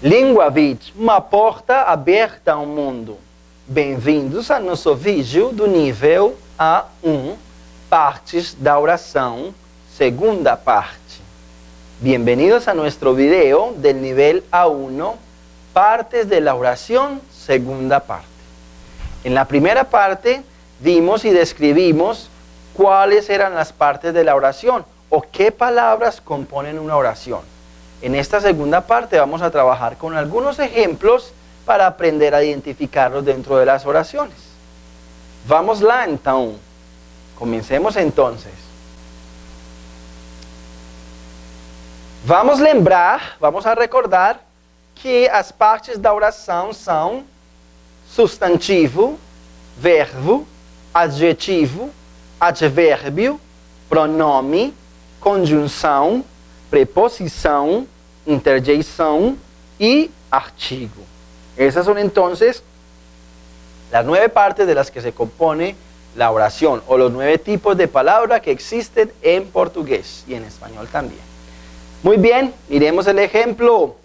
Língua Vid, uma porta aberta ao mundo. Bem-vindos a nosso vídeo do nível A1, partes da oração, segunda parte. Bienvenidos a nuestro video del nivel A1, partes de la oración, segunda parte. En la primera parte vimos y describimos cuáles eran las partes de la oración o qué palabras componen una oración. En esta segunda parte vamos a trabajar con algunos ejemplos para aprender a identificarlos dentro de las oraciones. Vamos lá então. Comencemos entonces. Vamos lembrar, vamos a recordar que as partes da oração são substantivo, verbo, adjetivo, advérbio, pronome, conjunção, preposição, interjeição y artigo. Esas son entonces las 9 partes de las que se compone la oración o los 9 tipos de palabra que existen en portugués y en español también. Muy bien, miremos el ejemplo.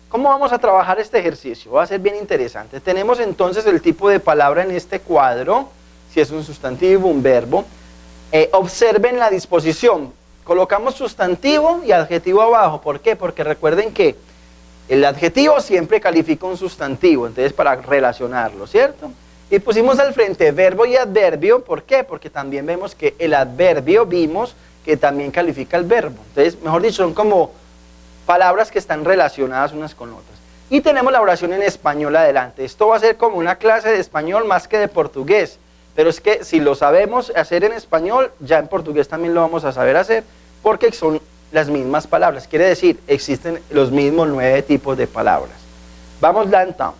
¿Cómo vamos a trabajar este ejercicio? Va a ser bien interesante. Tenemos entonces el tipo de palabra en este cuadro, si es un sustantivo, un verbo. Observen la disposición. Colocamos sustantivo y adjetivo abajo. ¿Por qué? Porque recuerden que el adjetivo siempre califica un sustantivo, entonces para relacionarlo, ¿cierto? Y pusimos al frente verbo y adverbio. ¿Por qué? Porque también vemos que el adverbio vimos que también califica el verbo. Entonces, mejor dicho, son como palabras que están relacionadas unas con otras. Y tenemos la oración en español adelante. Esto va a ser como una clase de español más que de portugués. Pero es que si lo sabemos hacer en español, ya en portugués también lo vamos a saber hacer, porque son las mismas palabras. Quiere decir, existen los mismos 9 tipos de palabras. Vamos lá então.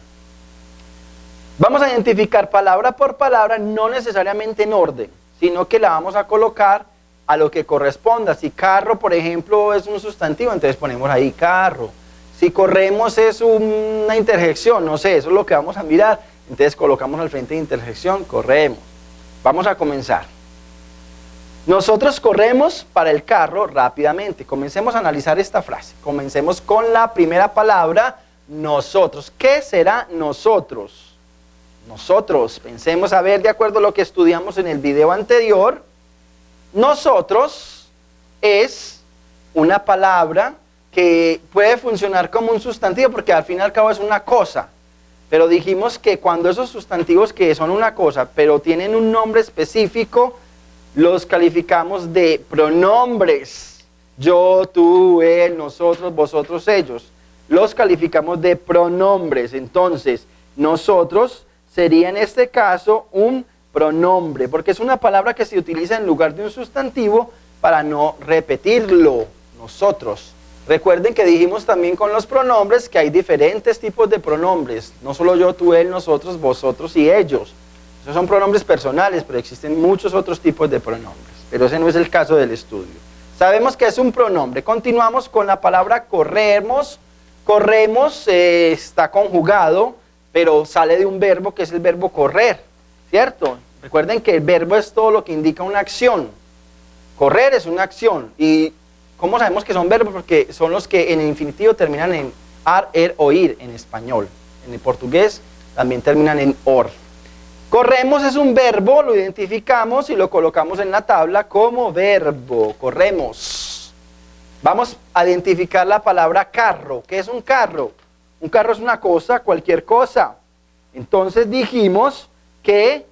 Vamos a identificar palabra por palabra, no necesariamente en orden, sino que la vamos a colocar a lo que corresponda. Si carro, por ejemplo, es un sustantivo, entonces ponemos ahí carro. Si corremos es una interjección, no sé, eso es lo que vamos a mirar. Entonces colocamos al frente de interjección, corremos. Vamos a comenzar. Nosotros corremos para el carro rápidamente. Comencemos a analizar esta frase. Comencemos con la primera palabra, nosotros. ¿Qué será nosotros? Nosotros, pensemos a ver de acuerdo a lo que estudiamos en el video anterior. Nosotros es una palabra que puede funcionar como un sustantivo porque al fin y al cabo es una cosa. Pero dijimos que cuando esos sustantivos que son una cosa, pero tienen un nombre específico, los calificamos de pronombres. Yo, tú, él, nosotros, vosotros, ellos. Los calificamos de pronombres. Entonces, nosotros sería en este caso un pronombre, porque es una palabra que se utiliza en lugar de un sustantivo para no repetirlo. Nosotros. Recuerden que dijimos también con los pronombres que hay diferentes tipos de pronombres. No solo yo, tú, él, nosotros, vosotros y ellos. Esos son pronombres personales, pero existen muchos otros tipos de pronombres. Pero ese no es el caso del estudio. Sabemos que es un pronombre. Continuamos con la palabra corremos. Corremos está conjugado, pero sale de un verbo que es el verbo correr, ¿cierto? Recuerden que el verbo es todo lo que indica una acción. Correr es una acción. ¿Y cómo sabemos que son verbos? Porque son los que en el infinitivo terminan en ar, er o ir en español. En el portugués también terminan en or. Corremos es un verbo, lo identificamos y lo colocamos en la tabla como verbo. Corremos. Vamos a identificar la palabra carro. ¿Qué es un carro? Un carro es una cosa, cualquier cosa. Entonces dijimos que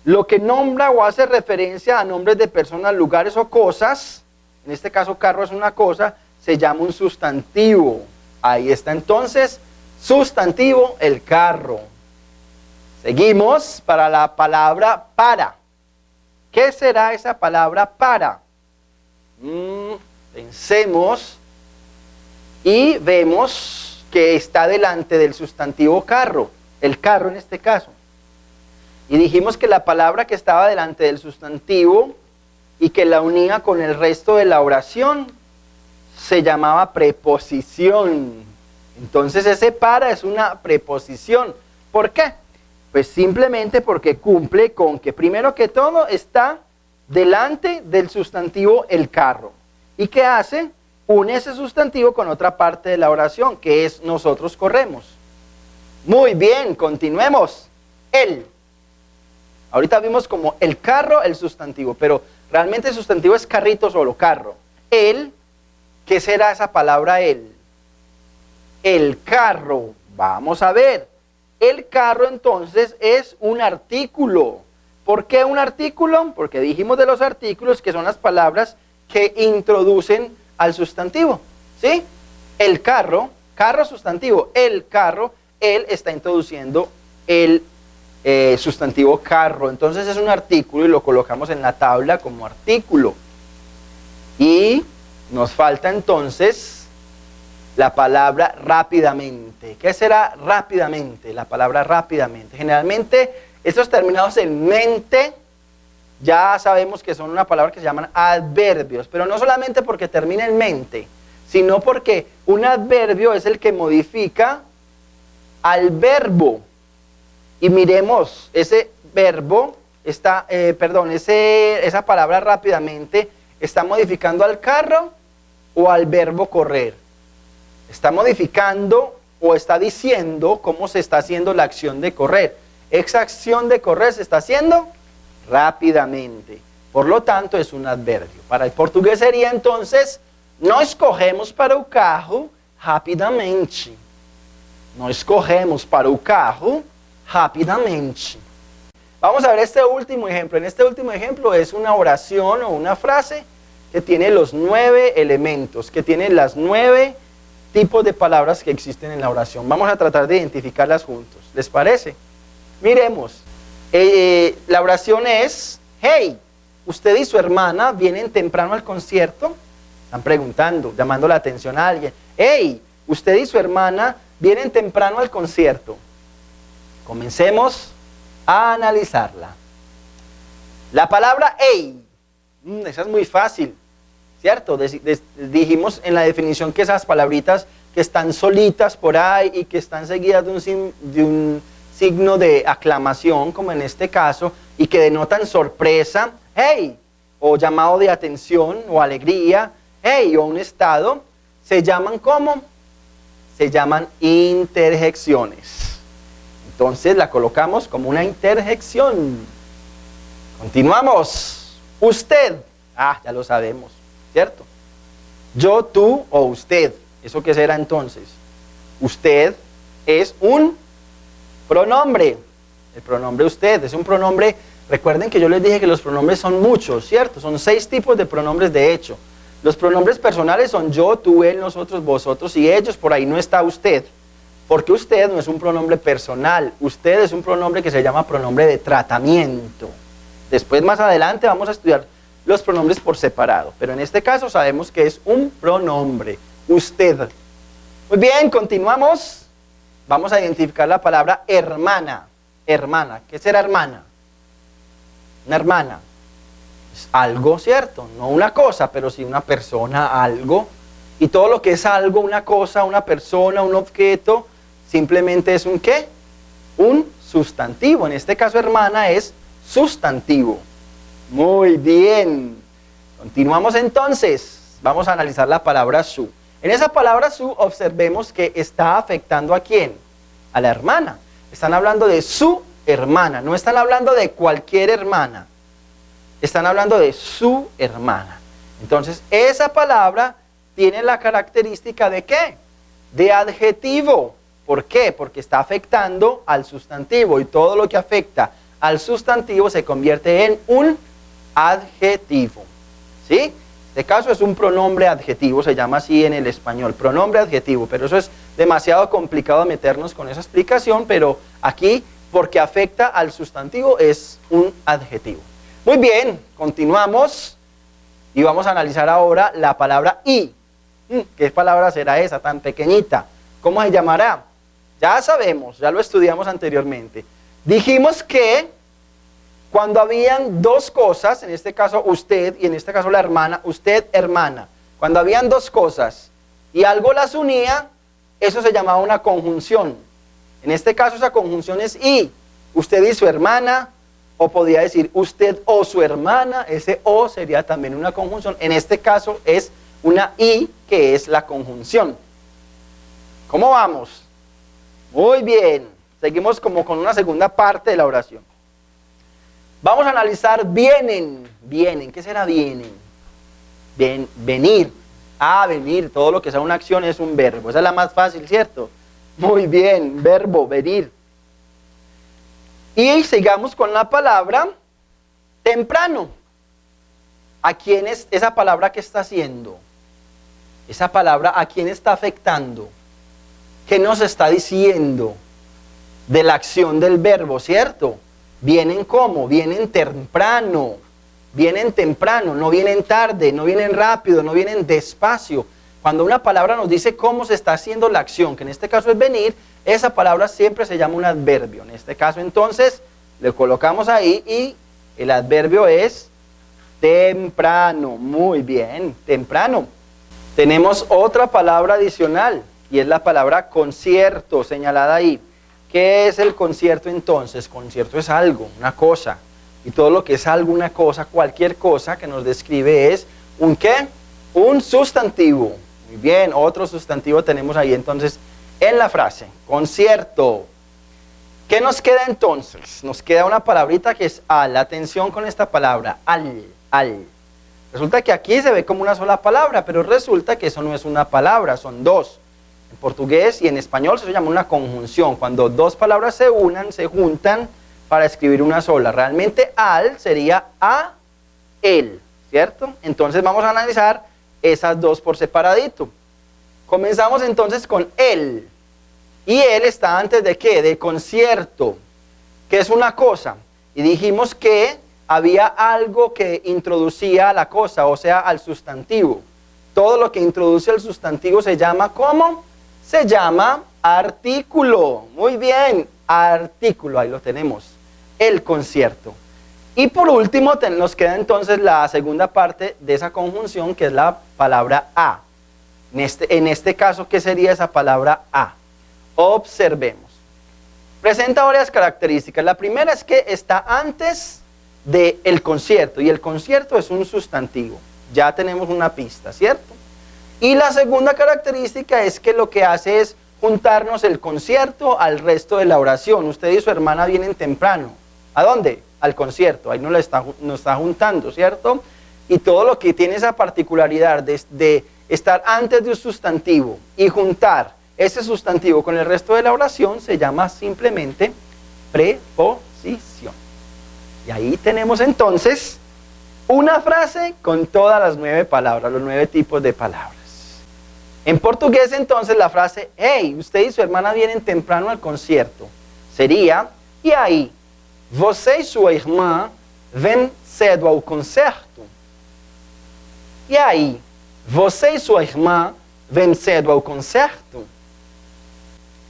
lo que nombra o hace referencia a nombres de personas, lugares o cosas, en este caso carro es una cosa, se llama un sustantivo. Ahí está entonces, sustantivo, el carro. Seguimos para la palabra para. ¿Qué será esa palabra para? Pensemos y vemos que está delante del sustantivo carro, el carro en este caso. Y dijimos que la palabra que estaba delante del sustantivo y que la unía con el resto de la oración se llamaba preposición. Entonces ese para es una preposición. ¿Por qué? Pues simplemente porque cumple con que primero que todo está delante del sustantivo el carro. ¿Y qué hace? une ese sustantivo con otra parte de la oración, que es nosotros corremos. Muy bien, continuemos. Él. Ahorita vimos como el carro, el sustantivo, pero realmente el sustantivo es carrito solo, carro. Él, ¿qué será esa palabra él? El carro. Vamos a ver. El carro entonces es un artículo. ¿Por qué un artículo? Porque dijimos de los artículos que son las palabras que introducen al sustantivo. ¿Sí? El carro, carro sustantivo, el carro, él está introduciendo el sustantivo carro. Entonces es un artículo y lo colocamos en la tabla como artículo. Y nos falta entonces la palabra rápidamente. ¿Qué será rápidamente? La palabra rápidamente. Generalmente estos terminados en mente ya sabemos que son una palabra que se llaman adverbios, pero no solamente porque termina en mente, sino porque un adverbio es el que modifica al verbo. Y miremos, ese verbo está, esa palabra rápidamente está modificando al carro o al verbo correr. Está modificando o está diciendo cómo se está haciendo la acción de correr. Esa acción de correr se está haciendo rápidamente. Por lo tanto, es un adverbio. Para el portugués sería entonces, nós corremos para o carro rapidamente. Nós corremos para o carro rapidamente. Vamos a ver este último ejemplo. En este último ejemplo es una oración o una frase que tiene los 9 elementos, que tiene las 9 tipos de palabras que existen en la oración. Vamos a tratar de identificarlas juntos. ¿Les parece? Miremos. La oración es, hey, usted y su hermana vienen temprano al concierto. Están preguntando, llamando la atención a alguien. Hey, usted y su hermana vienen temprano al concierto. Comencemos a analizarla. La palabra hey, esa es muy fácil, ¿cierto? Dijimos en la definición que esas palabritas que están solitas por ahí y que están seguidas de un signo de aclamación, como en este caso, y que denotan sorpresa, hey, o llamado de atención o alegría, hey, o un estado, se llaman ¿cómo? Se llaman interjecciones. Entonces la colocamos como una interjección. Continuamos. Usted, ya lo sabemos, ¿cierto? Yo, tú o usted. ¿Eso qué será entonces? Usted es un pronombre. El pronombre usted es un pronombre. Recuerden que yo les dije que los pronombres son muchos, ¿cierto? Son 6 tipos de pronombres de hecho. Los pronombres personales son yo, tú, él, nosotros, vosotros y ellos. Por ahí no está usted. Porque usted no es un pronombre personal. Usted es un pronombre que se llama pronombre de tratamiento. Después, más adelante, vamos a estudiar los pronombres por separado. Pero en este caso sabemos que es un pronombre. Usted. Muy bien, continuamos. Vamos a identificar la palabra hermana. Hermana. ¿Qué será hermana? Una hermana. Es algo, ¿cierto? No una cosa, pero sí una persona, algo. Y todo lo que es algo, una cosa, una persona, un objeto, simplemente es un ¿qué? Un sustantivo. En este caso, hermana es sustantivo. Muy bien. Continuamos entonces. Vamos a analizar la palabra su. En esa palabra su observemos que está afectando ¿a quién? A la hermana. Están hablando de su hermana. No están hablando de cualquier hermana. Están hablando de su hermana. Entonces, esa palabra tiene la característica de ¿qué? De adjetivo. ¿Por qué? Porque está afectando al sustantivo y todo lo que afecta al sustantivo se convierte en un adjetivo. ¿Sí? En este caso es un pronombre adjetivo, se llama así en el español, pronombre adjetivo, pero eso es demasiado complicado meternos con esa explicación, pero aquí, porque afecta al sustantivo, es un adjetivo. Muy bien, continuamos y vamos a analizar ahora la palabra y. ¿Qué palabra será esa tan pequeñita? ¿Cómo se llamará? Ya sabemos, ya lo estudiamos anteriormente. Dijimos que cuando habían dos cosas, en este caso usted y en este caso la hermana, usted, hermana, cuando habían dos cosas y algo las unía, eso se llamaba una conjunción. En este caso esa conjunción es y. Usted y su hermana, o podría decir usted o su hermana, ese o sería también una conjunción. En este caso es una I que es la conjunción. ¿Cómo vamos? Muy bien. Seguimos como con una segunda parte de la oración. Vamos a analizar vienen. Vienen. ¿Qué será vienen? Venir. Venir. Todo lo que sea una acción es un verbo. Esa es la más fácil, ¿cierto? Muy bien. Verbo, venir. Y sigamos con la palabra temprano. ¿A quién es esa palabra que está haciendo? Esa palabra, ¿a quién está afectando? ¿Qué nos está diciendo de la acción del verbo, cierto? Vienen ¿cómo? Vienen temprano, no vienen tarde, no vienen rápido, no vienen despacio. Cuando una palabra nos dice cómo se está haciendo la acción, que en este caso es venir, esa palabra siempre se llama un adverbio. En este caso entonces le colocamos ahí y el adverbio es temprano. Muy bien, temprano. Tenemos otra palabra adicional y es la palabra concierto, señalada ahí. ¿Qué es el concierto entonces? Concierto es algo, una cosa. Y todo lo que es algo, una cosa, cualquier cosa que nos describe es ¿un qué? Un sustantivo. Muy bien, otro sustantivo tenemos ahí entonces en la frase. Concierto. ¿Qué nos queda entonces? Nos queda una palabrita que es al. Atención con esta palabra, al. Resulta que aquí se ve como una sola palabra, pero resulta que eso no es una palabra, son dos. En portugués y en español se llama una conjunción. Cuando dos palabras se unan, se juntan para escribir una sola. Realmente al sería a, él, ¿cierto? Entonces vamos a analizar esas dos por separadito. Comenzamos entonces con él. Y él está antes de ¿qué? De concierto, que es una cosa. Y dijimos que había algo que introducía a la cosa, o sea, al sustantivo. Todo lo que introduce al sustantivo se llama, ¿cómo? Se llama artículo. Muy bien, artículo, ahí lo tenemos. El concierto. Y por último nos queda entonces la segunda parte de esa conjunción, que es la palabra a. En este caso, ¿qué sería esa palabra a? Observemos. Presenta varias características. La primera es que está antes del concierto, y el concierto es un sustantivo. Ya tenemos una pista, ¿cierto? Y la segunda característica es que lo que hace es juntarnos el concierto al resto de la oración. Usted y su hermana vienen temprano. ¿A dónde? Al concierto. Ahí nos está juntando, ¿cierto? Y todo lo que tiene esa particularidad de estar antes de un sustantivo y juntar ese sustantivo con el resto de la oración se llama simplemente preposición. Y ahí tenemos entonces una frase con todas las 9 palabras, los 9 tipos de palabras. En portugués entonces la frase, hey, usted y su hermana vienen temprano al concierto, sería, e aí, você e sua irmã vêm cedo ao concerto? E aí, você e sua irmã vêm cedo ao concerto?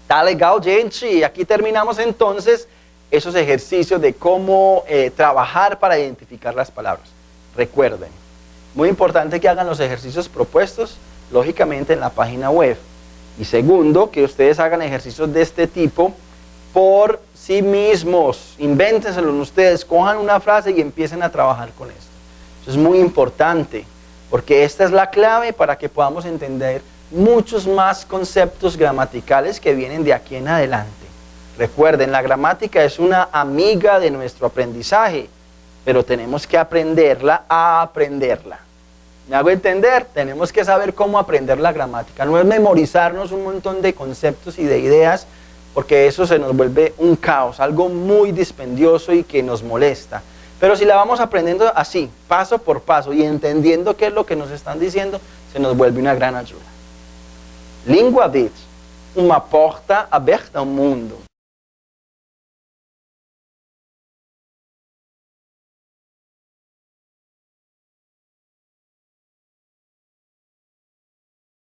Tá legal, gente. Aquí terminamos entonces esos ejercicios de cómo trabajar para identificar las palabras. Recuerden, muy importante que hagan los ejercicios propuestos, lógicamente, en la página web. Y segundo, que ustedes hagan ejercicios de este tipo por sí mismos. Invéntenselo ustedes, cojan una frase y empiecen a trabajar con esto. Eso es muy importante, porque esta es la clave para que podamos entender muchos más conceptos gramaticales que vienen de aquí en adelante. Recuerden, la gramática es una amiga de nuestro aprendizaje, pero tenemos que aprenderla a aprenderla. ¿Me hago entender? Tenemos que saber cómo aprender la gramática. No es memorizarnos un montón de conceptos y de ideas, porque eso se nos vuelve un caos, algo muy dispendioso y que nos molesta. Pero si la vamos aprendiendo así, paso por paso, y entendiendo qué es lo que nos están diciendo, se nos vuelve una gran ayuda. Língua Bit, uma porta aberta ao mundo.